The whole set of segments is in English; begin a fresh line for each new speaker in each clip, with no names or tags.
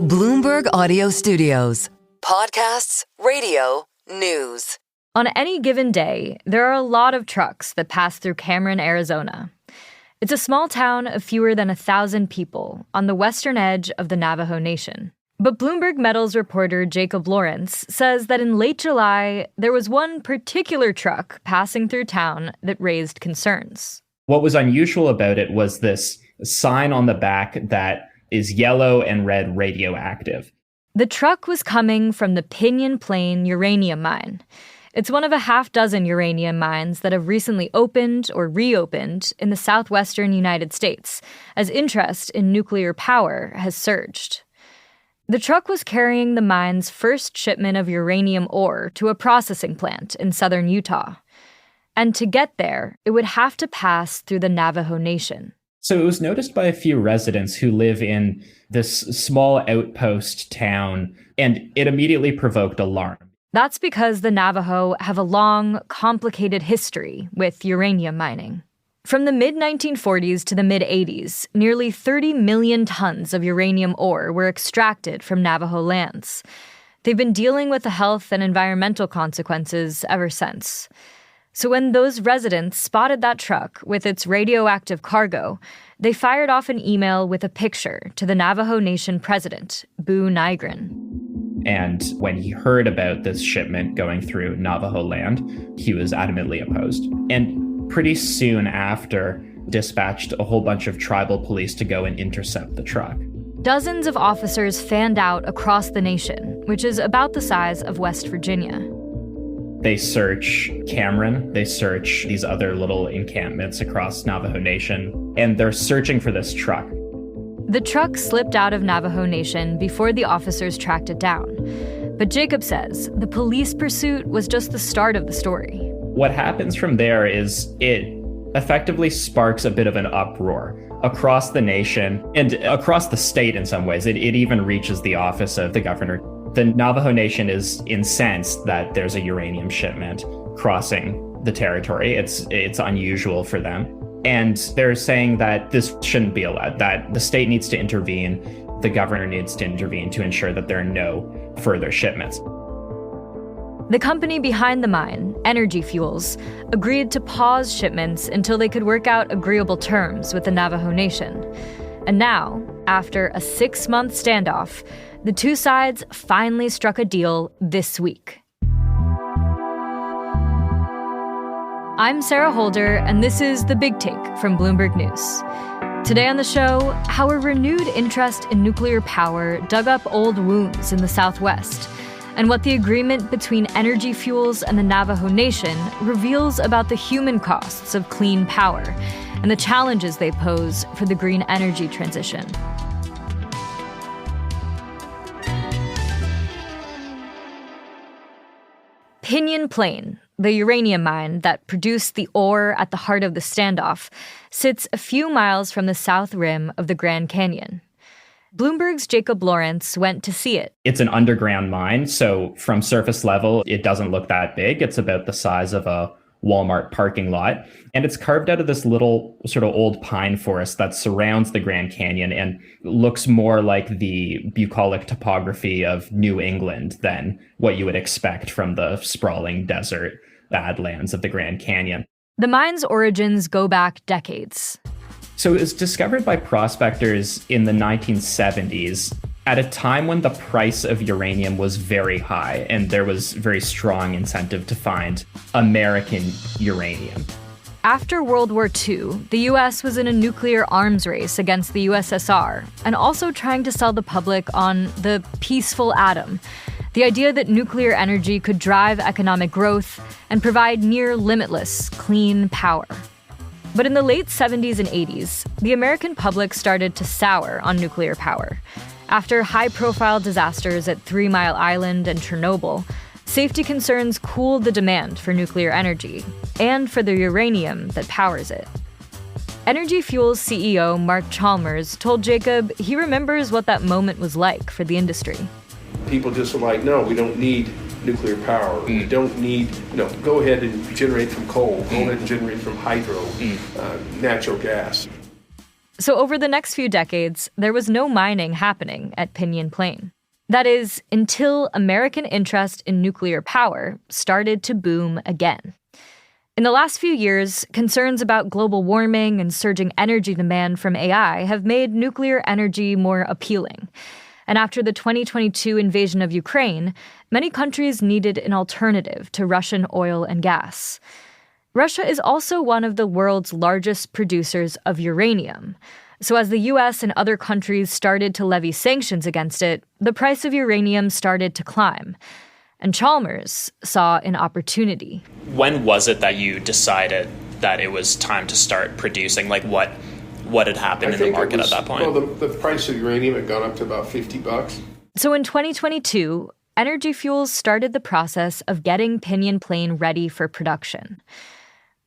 Bloomberg Audio Studios. Podcasts, radio, news.
On any given day, there are a lot of trucks that pass through Cameron, Arizona. It's a small town of fewer than 1,000 people on the western edge of the Navajo Nation. But Bloomberg Metals reporter Jacob Lorinc says that in late July, there was one particular truck passing through town that raised concerns.
What was unusual about it was this sign on the back that is yellow and red radioactive.
The truck was coming from the Pinyon Plain uranium mine. It's one of a half-dozen uranium mines that have recently opened or reopened in the southwestern United States as interest in nuclear power has surged. The truck was carrying the mine's first shipment of uranium ore to a processing plant in southern Utah. And to get there, it would have to pass through the Navajo Nation.
So it was noticed by a few residents who live in this small outpost town, and it immediately provoked alarm.
That's because the Navajo have a long, complicated history with uranium mining. From the mid-1940s to the mid-80s, nearly 30 million tons of uranium ore were extracted from Navajo lands. They've been dealing with the health and environmental consequences ever since. So when those residents spotted that truck with its radioactive cargo, they fired off an email with a picture to the Navajo Nation president, Bu Nygren.
And when he heard about this shipment going through Navajo land, he was adamantly opposed. And pretty soon after, dispatched a whole bunch of tribal police to go and intercept the truck.
Dozens of officers fanned out across the nation, which is about the size of West Virginia.
They search Cameron, they search these other little encampments across Navajo Nation, and they're searching for this truck.
The truck slipped out of Navajo Nation before the officers tracked it down. But Jacob says the police pursuit was just the start of the story.
What happens from there is it effectively sparks a bit of an uproar across the nation and across the state in some ways. It even reaches the office of the governor. The Navajo Nation is incensed that there's a uranium shipment crossing the territory. It's unusual for them. And they're saying that this shouldn't be allowed, that the state needs to intervene, the governor needs to intervene to ensure that there are no further shipments.
The company behind the mine, Energy Fuels, agreed to pause shipments until they could work out agreeable terms with the Navajo Nation. And now, after a 6-month standoff, the two sides finally struck a deal this week. I'm Sarah Holder, and this is The Big Take from Bloomberg News. Today on the show, how a renewed interest in nuclear power dug up old wounds in the Southwest, and what the agreement between Energy Fuels and the Navajo Nation reveals about the human costs of clean power and the challenges they pose for the green energy transition. Pinyon Plain, the uranium mine that produced the ore at the heart of the standoff, sits a few miles from the south rim of the Grand Canyon. Bloomberg's Jacob Lorinc went to see it.
It's an underground mine, so from surface level, it doesn't look that big. It's about the size of a Walmart parking lot. And it's carved out of this little sort of old pine forest that surrounds the Grand Canyon and looks more like the bucolic topography of New England than what you would expect from the sprawling desert badlands of the Grand Canyon.
The mine's origins go back decades.
So it was discovered by prospectors in the 1970s at a time when the price of uranium was very high and there was very strong incentive to find American uranium.
After World War II, the U.S. was in a nuclear arms race against the USSR and also trying to sell the public on the peaceful atom, the idea that nuclear energy could drive economic growth and provide near limitless clean power. But in the late 70s and 80s, the American public started to sour on nuclear power. After high-profile disasters at 3 Mile Island and Chernobyl, safety concerns cooled the demand for nuclear energy and for the uranium that powers it. Energy Fuels CEO Mark Chalmers told Jacob he remembers what that moment was like for the industry.
People just are like, no, we don't need nuclear power. We don't need, go ahead and generate from coal. Go ahead and generate from hydro, natural gas.
So over the next few decades, there was no mining happening at Pinyon Plain. That is, until American interest in nuclear power started to boom again. In the last few years, concerns about global warming and surging energy demand from AI have made nuclear energy more appealing. And after the 2022 invasion of Ukraine, many countries needed an alternative to Russian oil and gas. Russia is also one of the world's largest producers of uranium. So as the US and other countries started to levy sanctions against it, the price of uranium started to climb. And Chalmers saw an opportunity.
When was it that you decided that it was time to start producing? Like what had happened in the market at that point?
Well, the price of uranium had gone up to about $50.
So in 2022, Energy Fuels started the process of getting Pinyon Plain ready for production.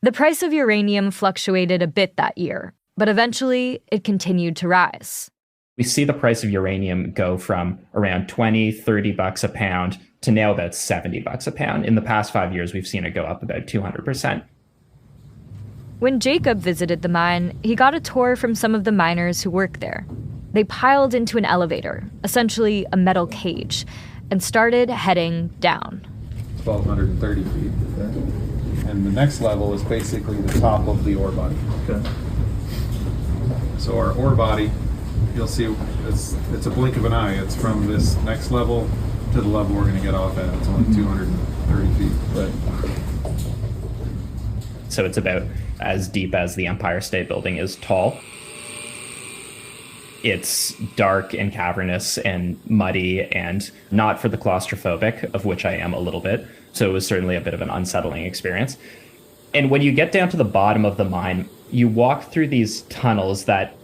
The price of uranium fluctuated a bit that year, but eventually it continued to rise.
We see the price of uranium go from around $20-$30 a pound to now about $70 a pound. In the past 5 years, we've seen it go up about 200%.
When Jacob visited the mine, he got a tour from some of the miners who work there. They piled into an elevator, essentially a metal cage, and started heading down.
1,230 feet. Okay. And the next level is basically the top of the ore body. Okay. So our ore body, you'll see it's a blink of an eye. It's from this next level to the level we're going to get off at. It's only 230 feet. Right.
So it's about as deep as the Empire State Building is tall. It's dark and cavernous and muddy and not for the claustrophobic, of which I am a little bit. So it was certainly a bit of an unsettling experience. And when you get down to the bottom of the mine, you walk through these tunnels that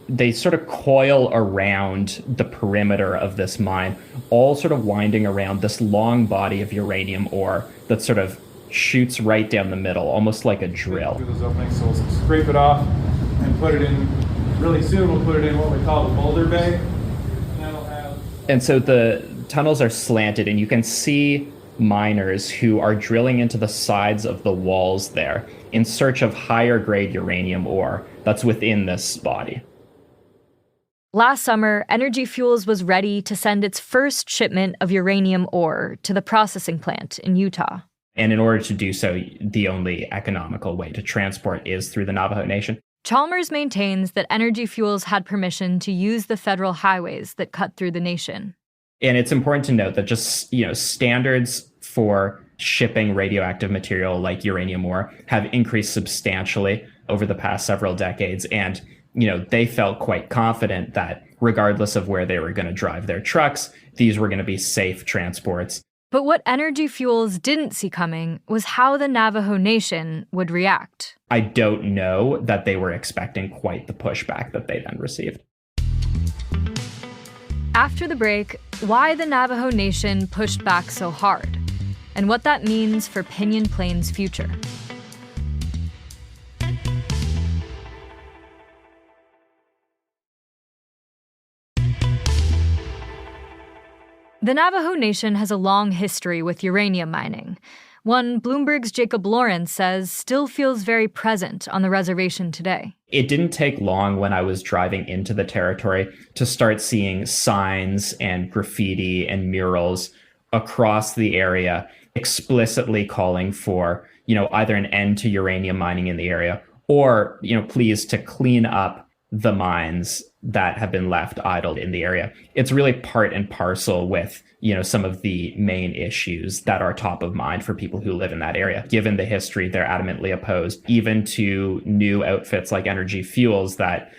they sort of coil around the perimeter of this mine, all sort of winding around this long body of uranium ore that sort of shoots right down the middle, almost like a drill.
Through those openings, so we'll scrape it off and put it in. Really soon we'll put it in what we call the boulder bay.
And so the tunnels are slanted, and you can see miners who are drilling into the sides of the walls there in search of higher grade uranium ore that's within this body.
Last summer, Energy Fuels was ready to send its first shipment of uranium ore to the processing plant in Utah.
And in order to do so, the only economical way to transport is through the Navajo Nation.
Chalmers maintains that Energy Fuels had permission to use the federal highways that cut through the nation.
And it's important to note that just, standards for shipping radioactive material like uranium ore have increased substantially over the past several decades. And, they felt quite confident that regardless of where they were going to drive their trucks, these were going to be safe transports.
But what Energy Fuels didn't see coming was how the Navajo Nation would react.
I don't know that they were expecting quite the pushback that they then received.
After the break, why the Navajo Nation pushed back so hard, and what that means for Pinyon Plain's future. The Navajo Nation has a long history with uranium mining. One Bloomberg's Jacob Lorinc says still feels very present on the reservation today.
It didn't take long when I was driving into the territory to start seeing signs and graffiti and murals across the area explicitly calling for, either an end to uranium mining in the area or, please to clean up the mines that have been left idle in the area. It's really part and parcel with, some of the main issues that are top of mind for people who live in that area. Given the history, they're adamantly opposed, even to new outfits like Energy Fuels that,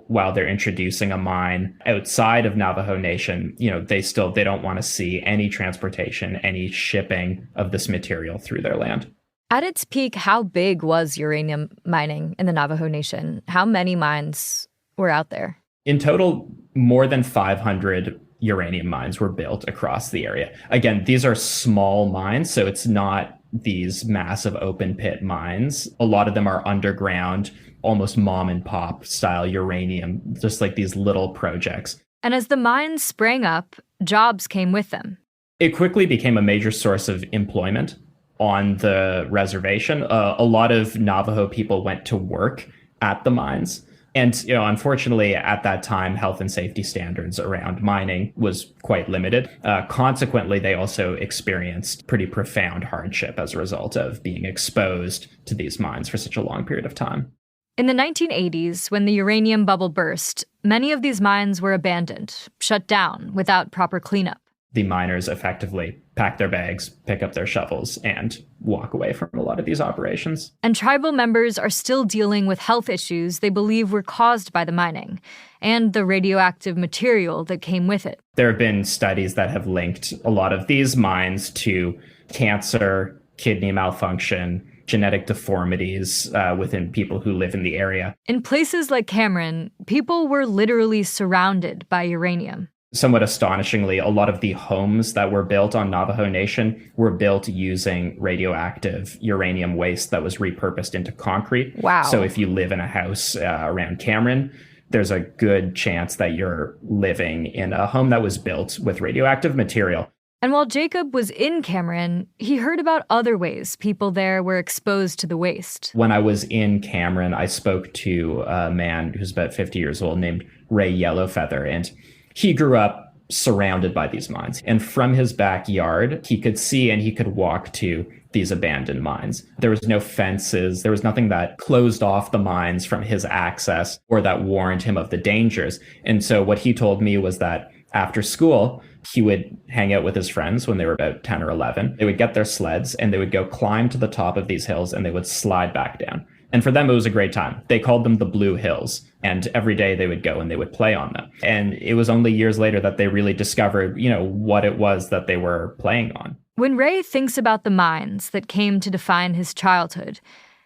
while they're introducing a mine outside of Navajo Nation, they don't want to see any transportation, any shipping of this material through their land.
At its peak, how big was uranium mining in the Navajo Nation? How many mines were out there?
In total, more than 500 uranium mines were built across the area. Again, these are small mines, so it's not these massive open pit mines. A lot of them are underground, almost mom and pop style uranium, just like these little projects.
And as the mines sprang up, jobs came with them.
It quickly became a major source of employment on the reservation. A lot of Navajo people went to work at the mines. And, unfortunately, at that time, health and safety standards around mining was quite limited. Consequently, they also experienced pretty profound hardship as a result of being exposed to these mines for such a long period of time.
In the 1980s, when the uranium bubble burst, many of these mines were abandoned, shut down without proper cleanup.
The miners effectively pack their bags, pick up their shovels, and walk away from a lot of these operations.
And tribal members are still dealing with health issues they believe were caused by the mining and the radioactive material that came with it.
There have been studies that have linked a lot of these mines to cancer, kidney malfunction, genetic deformities within people who live in the area.
In places like Cameron, people were literally surrounded by uranium.
Somewhat astonishingly, a lot of the homes that were built on Navajo Nation were built using radioactive uranium waste that was repurposed into concrete.
Wow.
So if you live in a house around Cameron, there's a good chance that you're living in a home that was built with radioactive material.
And while Jacob was in Cameron, he heard about other ways people there were exposed to the waste.
When I was in Cameron, I spoke to a man who's about 50 years old named Ray Yellowfeather, and he grew up surrounded by these mines. And from his backyard, he could see and he could walk to these abandoned mines. There was no fences. There was nothing that closed off the mines from his access or that warned him of the dangers. And so what he told me was that after school, he would hang out with his friends when they were about 10 or 11. They would get their sleds and they would go climb to the top of these hills and they would slide back down. And for them, it was a great time. They called them the Blue Hills. And every day they would go and they would play on them. And it was only years later that they really discovered, what it was that they were playing on.
When Ray thinks about the mines that came to define his childhood,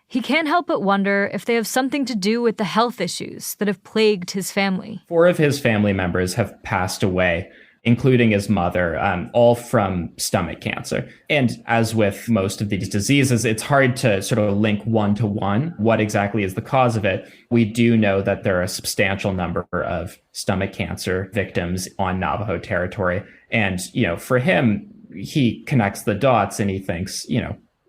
he can't help but wonder if they have something to do with the health issues that have plagued his family.
4 of his family members have passed away, including his mother, all from stomach cancer. And as with most of these diseases, it's hard to sort of link one-to-one what exactly is the cause of it. We do know that there are a substantial number of stomach cancer victims on Navajo territory. And, for him, he connects the dots and he thinks,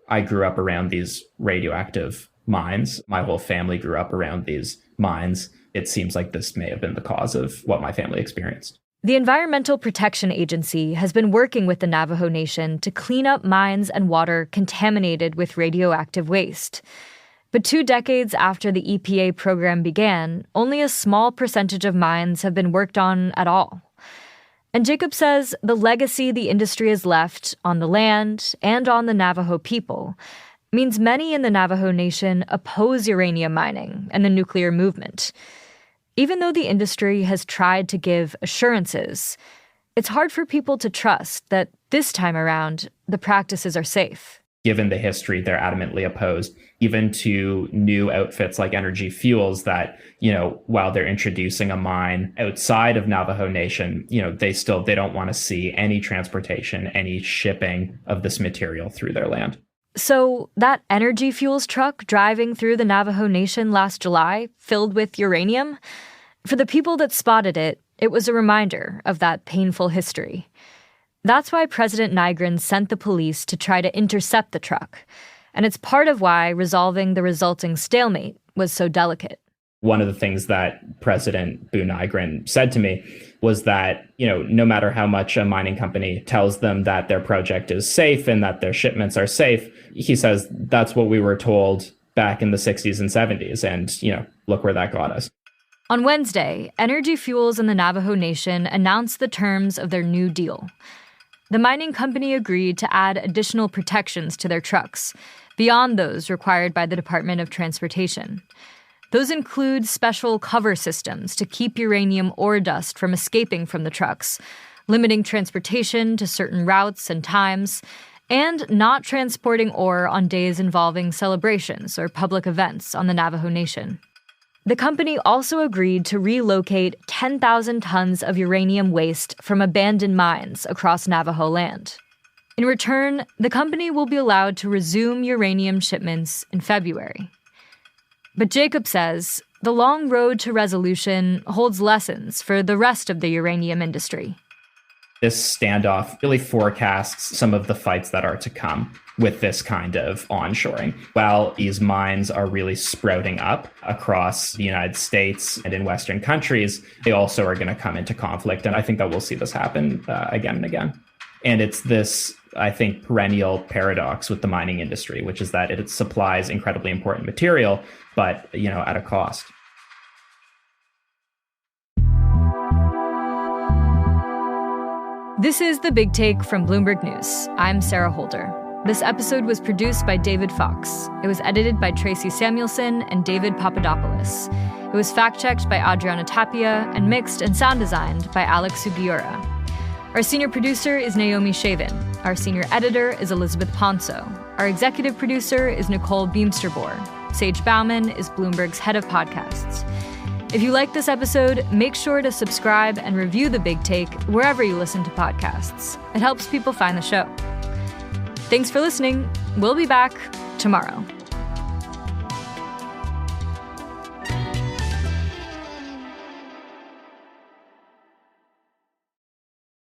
I grew up around these radioactive mines. My whole family grew up around these mines. It seems like this may have been the cause of what my family experienced.
The Environmental Protection Agency has been working with the Navajo Nation to clean up mines and water contaminated with radioactive waste. But 2 decades after the EPA program began, only a small percentage of mines have been worked on at all. And Jacob says the legacy the industry has left on the land and on the Navajo people means many in the Navajo Nation oppose uranium mining and the nuclear movement. Even though the industry has tried to give assurances, it's hard for people to trust that this time around, the practices are safe.
Given the history, they're adamantly opposed, even to new outfits like Energy Fuels that, while they're introducing a mine outside of Navajo Nation, they don't want to see any transportation, any shipping of this material through their land.
So that Energy Fuels truck driving through the Navajo Nation last July, filled with uranium, for the people that spotted it, it was a reminder of that painful history. That's why President Nygren sent the police to try to intercept the truck. And it's part of why resolving the resulting stalemate was so delicate.
One of the things that President Nygren said to me was that, no matter how much a mining company tells them that their project is safe and that their shipments are safe, he says that's what we were told back in the 60s and 70s. And, look where that got us.
On Wednesday, Energy Fuels and the Navajo Nation announced the terms of their new deal. The mining company agreed to add additional protections to their trucks, beyond those required by the Department of Transportation. Those include special cover systems to keep uranium ore dust from escaping from the trucks, limiting transportation to certain routes and times, and not transporting ore on days involving celebrations or public events on the Navajo Nation. The company also agreed to relocate 10,000 tons of uranium waste from abandoned mines across Navajo land. In return, the company will be allowed to resume uranium shipments in February. But Jacob says the long road to resolution holds lessons for the rest of the uranium industry.
This standoff really forecasts some of the fights that are to come with this kind of onshoring. While these mines are really sprouting up across the United States and in Western countries, they also are going to come into conflict. And I think that we'll see this happen again and again. And it's this, I think, perennial paradox with the mining industry, which is that it supplies incredibly important material, but, at a cost.
This is The Big Take from Bloomberg News. I'm Sarah Holder. This episode was produced by David Fox. It was edited by Tracy Samuelson and David Papadopoulos. It was fact-checked by Adriana Tapia and mixed and sound designed by Alex Sugiura. Our senior producer is Naomi Shavin. Our senior editor is Elizabeth Ponso. Our executive producer is Nicole Beamsterboer. Sage Bauman is Bloomberg's head of podcasts. If you like this episode, make sure to subscribe and review The Big Take wherever you listen to podcasts. It helps people find the show. Thanks for listening. We'll be back tomorrow.